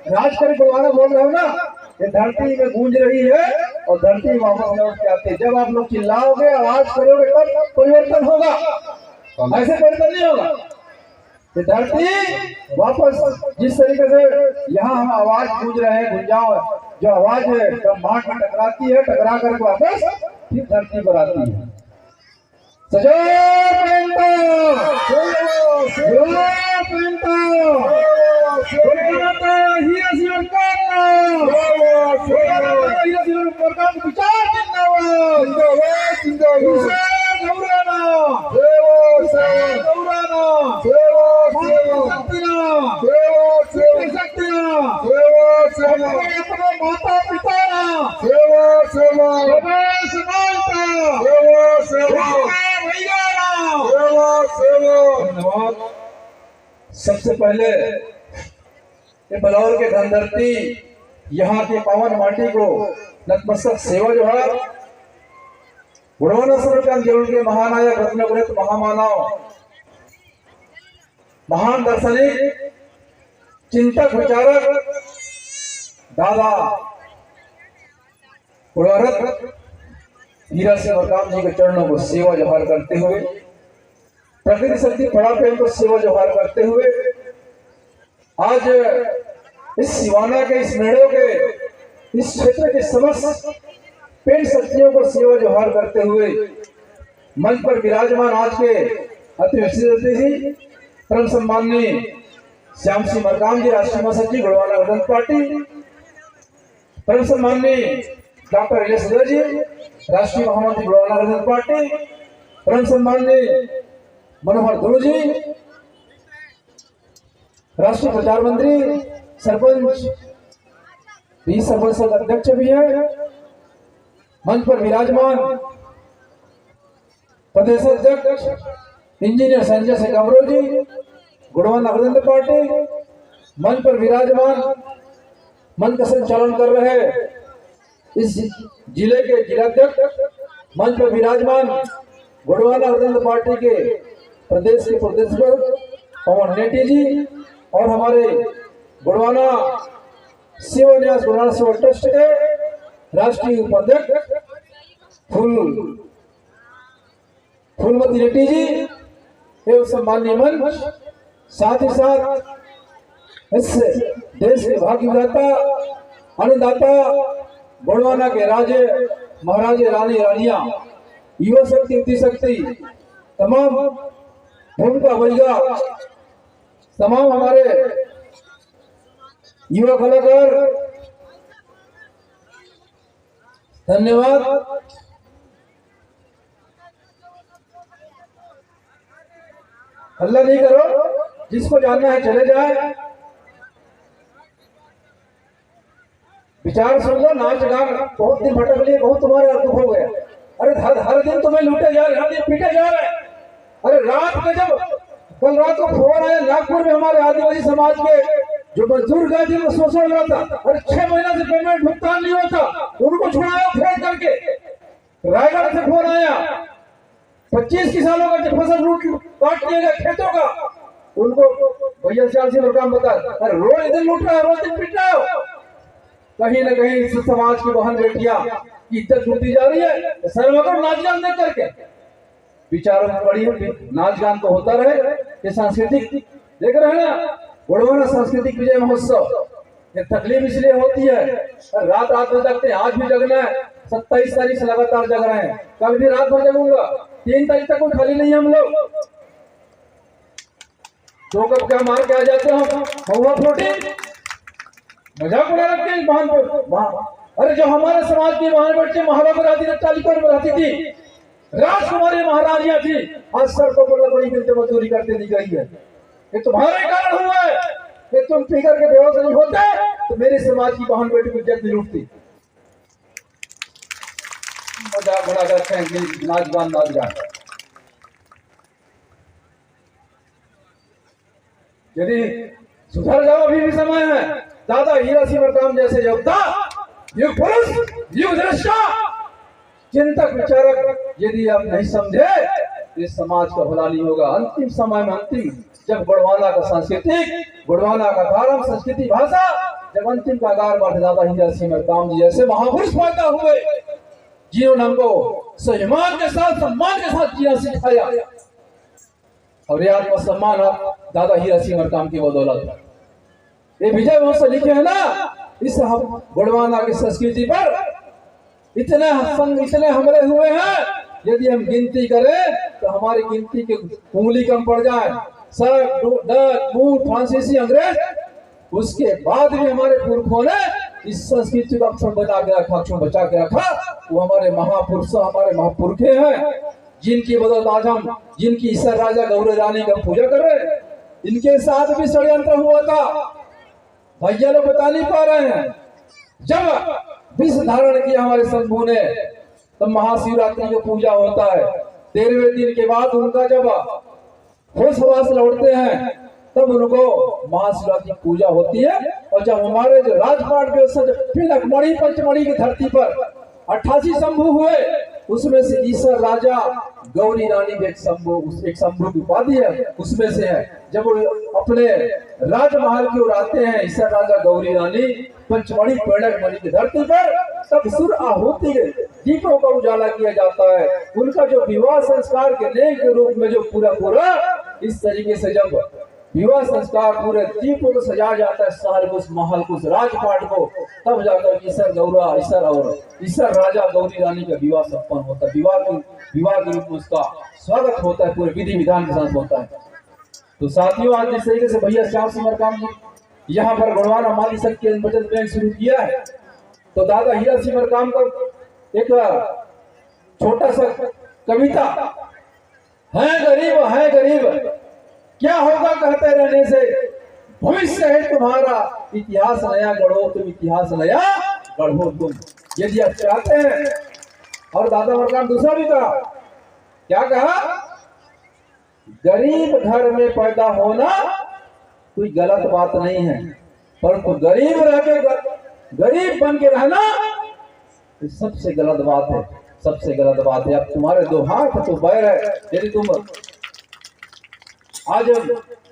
राजकरी गुरुवाना बोल रहे हो ना, ये धरती में गूंज रही है और धरती वापस लौट के आती है। जब आप लोग चिल्लाओगे, आवाज करोगे, तब परिवर्तन होगा, ऐसे परिवर्तन नहीं होगा। ये धरती वापस जिस तरीके से यहाँ हम आवाज गूंज रहे हैं, गुंजाओ जो आवाज है ब्रह्मांड में टकराती है, टकरा करके वापस फिर धरती पर आती है। माता पिता सबसे पहले ये बलौर के धनधरती यहाँ की पावन माटी को नतमस्तक सेवा जो है गुरुवाना सर के आंदोलन के महानायक रत्नगुणित महामानव महान दार्शनिक चिंतक विचारक दादा गुरुवारत हीरा सिंह मरकाम जी के चरणों को सेवा जोहार करते हुए, प्रकृति शक्ति पड़ा पे उनको सेवा जोहार करते हुए, आज इस सिवाना के, इस मेड़ों के, इस क्षेत्र के समस्त पेड़ शक्तियों को सेवा जोहार करते हुए मंच पर विराजमान आज के अति विशिष्ट अतिथि परम सम्माननीय श्याम सिंह मरकाम जी, राष्ट्रीय महासचिव गुरुवाना गणतंत्र पार्टी, परम सम्माननीय डॉक्टर एल एस जी, राष्ट्रीय महामंत्री गुरुवाना गणतंत्र पार्टी, परम सम्माननीय मनोहर गुरु जी, राष्ट्रीय प्रचार मंत्री, सरपंच भी, सरपंच अध्यक्ष भी है, मंच पर विराजमान प्रदेश अध्यक्ष इंजीनियर संजय सिंह कमरो जी, गुरुवाना गणतंत्र पार्टी, मंच पर विराजमान मंच का संचालन कर रहे इस जिले के जिलाध्यक्ष, मंच पर विराजमान गुरुवाना गणतंत्र पार्टी के प्रदेश पवन नेटी जी और हमारे गुरुवाना सेवा न्यास गुरुवाना सेवा ट्रस्ट के राष्ट्रीय उपाध्यक्ष फूलमती नेटी जी एवं सम्माननीय मंच, साथ ही साथ इस देश के भाग्यदाता अन्नदाता गुरुवाना के राजे महाराजे रानी रानिया, युवा शक्ति युति शक्ति, तमाम भूमिका वैगा, तमाम हमारे युवा कलाकार, धन्यवाद। हल्ला नहीं करो, जिसको जानना है चले जाए, विचार सुन लो, नाच गान बहुत दिन भटक लिए, बहुत तुम्हारे दुख हो गया। अरे हर दिन तुम्हें लूटे जा रहे, हर दिन पीटे जा रहे। अरे रात में जब कल रात को फोन आया नागपुर में हमारे आदिवासी समाज के जो मजदूर गए थे, शोषण हुआ था, अरे 6 महीना से पेमेंट भुगतान नहीं हुआ था, उनको छुड़ाया फोन करके। रायगढ़ से फोन आया, 25 किसानों का फसल लूट काट लिया गया खेतों का, उनको भैया 400 काम बता, अरे रोज दिन लूट रहा है, रोज दिन पीट रहा है। कहीं न कहीं इस समाज की बहन बेटियां की इज्जत लूटी जा रही है। सर्वकर नाच गान देख करके विचारों में पड़ी है, नाच गान तो होता रहे, ये सांस्कृतिक देख रहे हैं ना, गुरुवाना सांस्कृतिक विजय महोत्सव। ये तकलीफ इसलिए होती है, रात रात भर जगते हैं, आज भी जगना है, 27 तारीख से लगातार जग रहे हैं, कल भी रात भर जगूंगा, 3 तारीख तक कोई खाली नहीं है। हम लोग 2 कप क्या मार के आ जाते हैं, महुआ फ्लोटिंग मजाक उड़ा रखते हैं महान पर। अरे जो हमारे समाज की महान बच्चे महाराजा राधिका बनाती थी, राजकुमारी महाराजियां थी, आज सर को लकड़ी मिलते मजदूरी करते दिख रही है। ये तुम्हारे कारण हुआ है कि तुम फिकर के बेहोश नहीं होते तो मेरे समाज की बहन बेटी को इज्जत नहीं लूटती। मजाक बड़ा करते हैं, नाच गान। यदि सुधर जाओ, अभी भी समय है। दादा हीरा सिंह मरकाम जैसे योद्धा, युग पुरुष, युग दृष्टा, चिंतक विचारक यदि आप नहीं समझे, इस समाज का भला नहीं होगा। अंतिम समय में, अंतिम जब गुरुवाना का सांस्कृतिक, गुरुवाना का धर्म, संस्कृति, भाषा जब अंतिम कागार पर दादा हीरा सिंह मरकाम जी जैसे महापुरुष पैदा हुए, जिन्होंने हमको सम्मान के साथ जीना सिखाया, और ये आत्मसम्मान दादा हीरा सिंह मरकाम की बदौलत। ये विजय वंश लिखे है ना, इस हम गोंडवाना की संस्कृति पर इतने हमले हुए हैं, यदि हम गिनती करें तो हमारी गिनती की उंगली कम पड़ जाए। सर, डर, मूठ, फ्रांसीसी, अंग्रेज, उसके बाद भी हमारे पुरखों ने इस संस्कृति को अक्षुण बचा के रखा, अक्षुण बचा के रखा। वो हमारे महापुरुष, हमारे महापुरखे हैं, जिनकी बदौलत आज हम, जिनकी ईसर राजा गौरी रानी का पूजा कर रहे हैं। इनके साथ भी षड्यंत्र हुआ था, भैया लोग बता नहीं पा रहे हैं। जब विष धारण किया हमारे शंभू ने, तब महाशिवरात्रि की पूजा होता है। 13वें दिन के बाद उनका जब होश हवास लौटते हैं, तब उनको महाशिवरात्रि पूजा होती है। और जब हमारे जो राजपाट के फिर अकमणी पंचमढ़ी की धरती पर 88 शंभू हुए, उसमें से ईसर राजा गौरी रानी भी एक शंभू की उपाधि है, उसमें से है। जब वो अपने राजमहल की ओर आते हैं ईसर राजा गौरी रानी पंचमढ़ी पेड़कमढ़ी की धरती पर, तब सुर आहुति दीपों का उजाला किया जाता है। उनका जो विवाह संस्कार के नेक के रूप में जो पूरा इस तरीके से जब विवाह संस्कार पूरे दीपों को सजाया जाता है, शहर को, उस महल को, उस राजपाट को, तब जाकर ईसर राजा गौरी रानी का विवाह संपन्न होता है। विवाह के रूप में उसका स्वागत होता है, पूरे विधि विधान के साथ होता है। तो साथियों, आज जिस तरीके से भैया श्याम सिंह मरकाम जी यहाँ पर गोंडवाना माली संघ के बचत बैंक शुरू किया है, तो दादा हीरा सिंह मरकाम का एक छोटा सा कविता है गरीब क्या होगा कहते रहने से, भविष्य है तुम्हारा, इतिहास नया गढ़ो तुम, इतिहास नया गढ़ो तुम। यदि आप चाहते हैं। और दादा मरकाम दूसरा भी कहा, क्या कहा, गरीब घर में पैदा होना कोई गलत बात नहीं है, परंतु गरीब रह के गरीब बन के रहना ये सबसे गलत बात है, सबसे गलत बात है। अब तुम्हारे दो हाथ तो बैर है। यदि तुम आज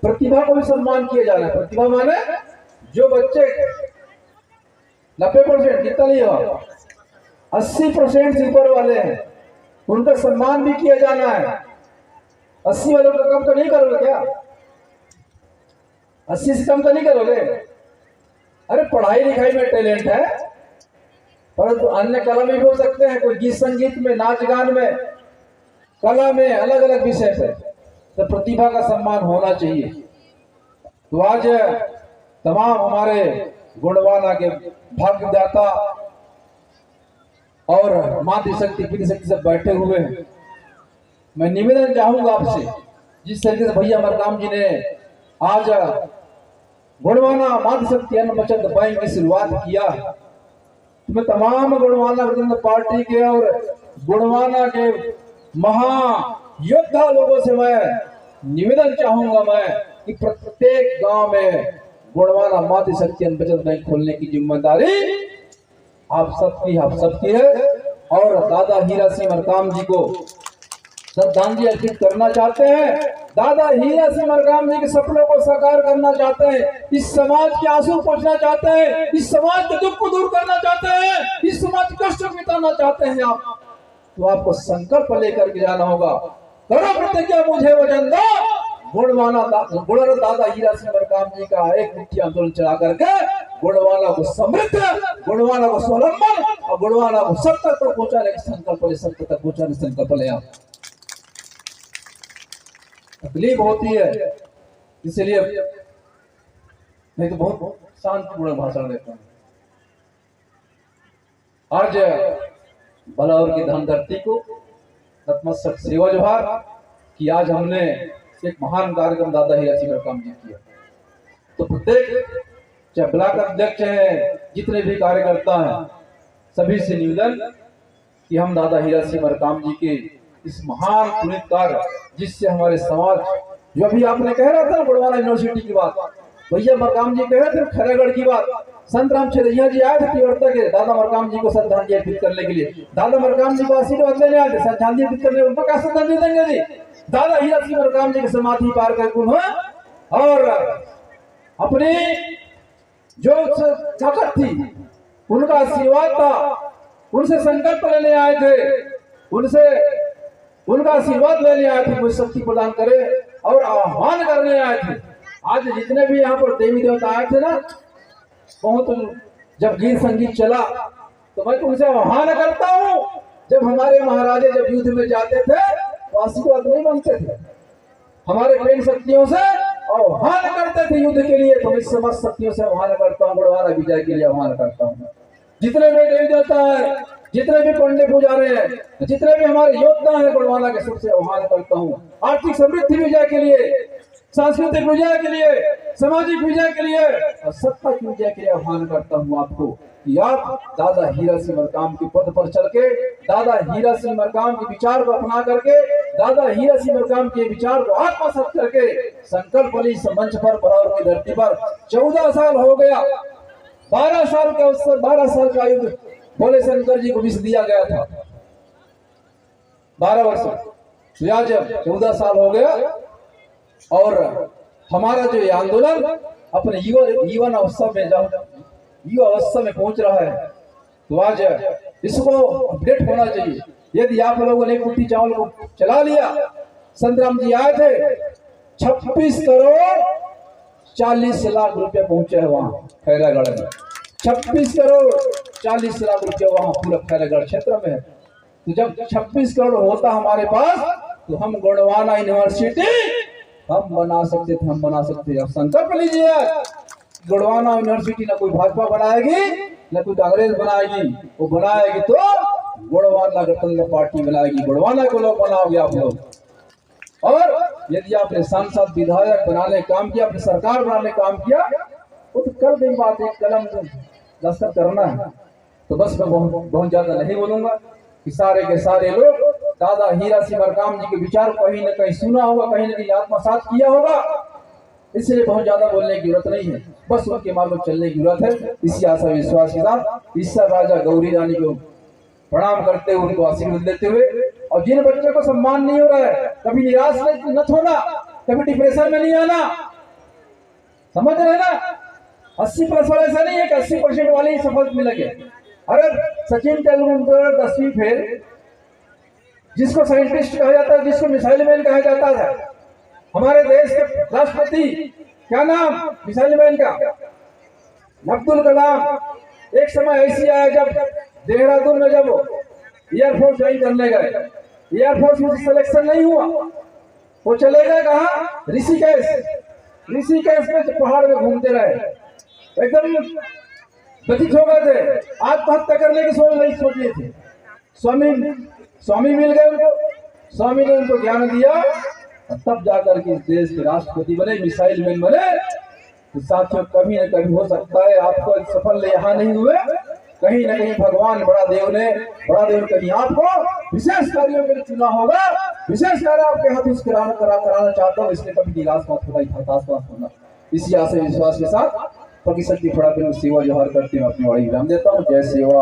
प्रतिभा को भी सम्मान किया जा रहा है, प्रतिभा माने जो बच्चे 90% कितना नहीं हुआ, 80% से ऊपर वाले हैं, उनका सम्मान भी किया जाना है। 80 वालों का कम तो नहीं करोगे क्या? 80 से कम तो नहीं करोगे? अरे पढ़ाई लिखाई में टैलेंट है, परंतु अन्य कला में भी हो सकते हैं, कोई गीत संगीत में, नाच गान में, कला में, अलग अलग विषय पे, तो प्रतिभा का सम्मान होना चाहिए। तो आज तमाम हमारे गोंडवाना के भाग्यदाता और मातृ शक्ति पितृ शक्ति से बैठे हुए हैं, मैं निवेदन चाहूंगा आपसे, जिस तरीके से भैया मरकाम जी ने आज गोंडवाना मातृ शक्ति अन्न बचत बैंक की शुरुआत किया, मैं तमाम गोंडवाना पार्टी के और गोंडवाना के महायोद्धा लोगों से मैं निवेदन चाहूंगा मैं कि प्रत्येक गांव में गोंडवाना मातृ शक्ति अन्न बचत बैंक खोलने की जिम्मेदारी आप सबकी है। और दादा हीरा सिंह मरकाम जी को श्रद्धांजलि अर्पित करना चाहते हैं। दादा हीरा सिंह मरकाम जी के सपनों को साकार करना चाहते हैं, इस समाज के आंसू पोंछना चाहते हैं, इस समाज के दुख को दूर करना चाहते हैं, इस समाज के कष्ट को मिटाना चाहते हैं आप, तो आपको संकल्प लेकर के जाना होगा। करो प्रतिज्ञा मुझे वचन दो, गोंडवाना दादा हीरा सिंह मरकाम जी का एक मुख्य आंदोलन चला करके गोंडवाना को समृद्ध, गोंडवाना को स्वावलंबन और गोंडवाना को सत्ता तक पहुंचाने का संकल्प ले, सत्ता तक पहुंचाने का संकल्प ले। आप तकलीफ होती है, इसलिए नहीं तो बहुत शांतिपूर्ण भाषण देता हूं। आज बलौर की धनधरती को नतमस्तक सेवा जोहार कि आज हमने एक महान कार्यक्रम दादा हीरा सिंह मरकाम जी किया। तो प्रत्येक चाहे ब्लॉक अध्यक्ष है, जितने भी कार्यकर्ता हैं, सभी से निवेदन कि हम दादा हीरा सिंह मरकाम जी के इस महान पुनीत कार्य, जिससे हमारे समाज, जो अभी आपने कह रहा था गोंडवाना यूनिवर्सिटी की बात, भैया मरकाम जी कह रहे थे खैरागढ़ की बात, संत राम चरैया जी आए थे तिवर्ता के दादा मरकाम जी को श्रद्धांजलि अर्पित करने के लिए, दादा मरकाम जी को आशीर्वाद लेने आए थे, श्रद्धांजलि अर्पित करने, उनको क्या श्रद्धांजलि देंगे जी? दादा हीरा सिंह मरकाम जी की समाधि पार कर और अपने जो ताकत थी, उनका आशीर्वाद था, उनसे संकल्प लेने आए थे, उनसे उनका आशीर्वाद लेने आए थे, मुझे शक्ति प्रदान करे और आह्वान करने आए थे। आज जितने भी यहाँ पर देवी देवता आए थे ना, बहुत जब गीत संगीत चला तो मैं तुमसे आह्वान करता हूँ, जब हमारे महाराजे जब युद्ध में जाते थे तो आशीर्वाद नहीं मांगते थे, हमारे प्रेम शक्तियों से आह्वान करते थे युद्ध के लिए। तो मैं समस्त शक्तियों से आह्वान करता हूँ, गढ़वाना विजय के लिए आह्वान करता हूँ। जितने भी देवी देवता है, जितने भी पंडित पुजारी हैं, जितने भी हमारे योद्धा हैं, गढ़वाना के सबसे आह्वान करता हूँ, आर्थिक समृद्धि विजय के लिए, सांस्कृतिक विजय के लिए, सामाजिक विजय के लिए और सत्ता की विजय के लिए आह्वान करता हूँ आपको कि आप दादा हीरा सिंह मरकाम के पद पर चल के, दादा हीरा सिंह मरकाम के विचार को अपना करके, दादा हीरा सिंह मरकाम के विचार को आत्मसात करके संकल्प वाली मंच पर बराबर की धरती पर 14 साल हो गया, 12 साल का अवसर, 12 साल का युद्ध भोले शंकर जी को विष दिया गया था, 12 वर्ष, आज 14 साल हो गया और हमारा जो ये आंदोलन अपने युवा अवस्था में युवा अवस्था में पहुंच रहा है, तो आज इसको अपडेट होना चाहिए। यदि आप लोगों ने कुट्टी चावल को चला लिया, संतराम जी आए थे, 26 करोड़ 40 लाख रुपए पहुंचे हैं वहां खैरागढ़ में, 26 करोड़ 40 लाख रुपए वहां पूरा खैरागढ़ क्षेत्र में है। तो जब 26 करोड़ होता हमारे पास तो हम गोंडवाना यूनिवर्सिटी हम बना सकते थे, हम बना सकते थे। अब संकल्प लीजिए, गोंडवाना यूनिवर्सिटी ना कोई भाजपा बनाएगी ना कोई कांग्रेस बनाएगी, वो बनाएगी तो गोंडवाना गणतंत्र पार्टी बनाएगी, गोंडवाना को लोग बनाओगे आप लोग। और यदि आपने सांसद विधायक बनाने काम किया, अपनी सरकार बनाने काम किया, वो तो कल की बात है, कलम दस्तखत करना है। तो बस मैं बहुत ज्यादा नहीं बोलूंगा कि सारे के सारे लोग दादा हीरा सिंह मरकाम जी के विचार कहीं न कहीं सुना होगा, कहीं न कहीं आत्मसात किया होगा, इसलिए बहुत ज्यादा बोलने की जरूरत नहीं है, बस उनके मार्ग पर चलने की जरूरत है। इसी आशा विश्वास के साथ ईसा राजा गौरी रानी को प्रणाम करते हुए, उनको आशीर्वाद देते हुए, और जिन बच्चों को सम्मान नहीं हो रहा है, कभी निराश न होना, कभी डिप्रेशन में नहीं आना, समझ रहे ना। 80% ऐसा नहीं है कि 80% वाले ही सफल मिलेंगे। अरे सचिन तेंदुलकर 10वीं फेल, जिसको साइंटिस्ट कहा जाता है, जिसको मिसाइल मैन कहा जाता था, हमारे देश के राष्ट्रपति, क्या नाम मिसाइल मैन का, अब्दुल कलाम। एक समय ऐसी आया जब देहरादून में जब एयरफोर्स ज्वाइन करने गए, एयरफोर्स में सिलेक्शन नहीं हुआ, वो चले गए कहा ऋषिकेश, ऋषिकेश में पहाड़ में घूमते रहे, एकदम व्यथित हो गए थे, आत्महत्या करने की सोच रहे थे। स्वामी मिल गए उनको, स्वामी ने उनको ज्ञान दिया, तब जाकर के इस देश के राष्ट्रपति बने, मिसाइल मैन बने। तो साथियों, कभी न कभी हो सकता है आपको सफल यहाँ नहीं हुए, कहीं न कहीं भगवान बड़ा देव ने कहीं आपको विशेष कार्यों के लिए चुना होगा, विशेष कार्य आपके हाथ उस कराना चाहता हूँ, इसलिए कभी निराश मत होना, हताश मत होना। इसी आशा विश्वास के साथ प्रतिशक्ति फड़ा सेवा जोहार करते हुए अपनी वाणी विराम देता हूँ। जय सेवा।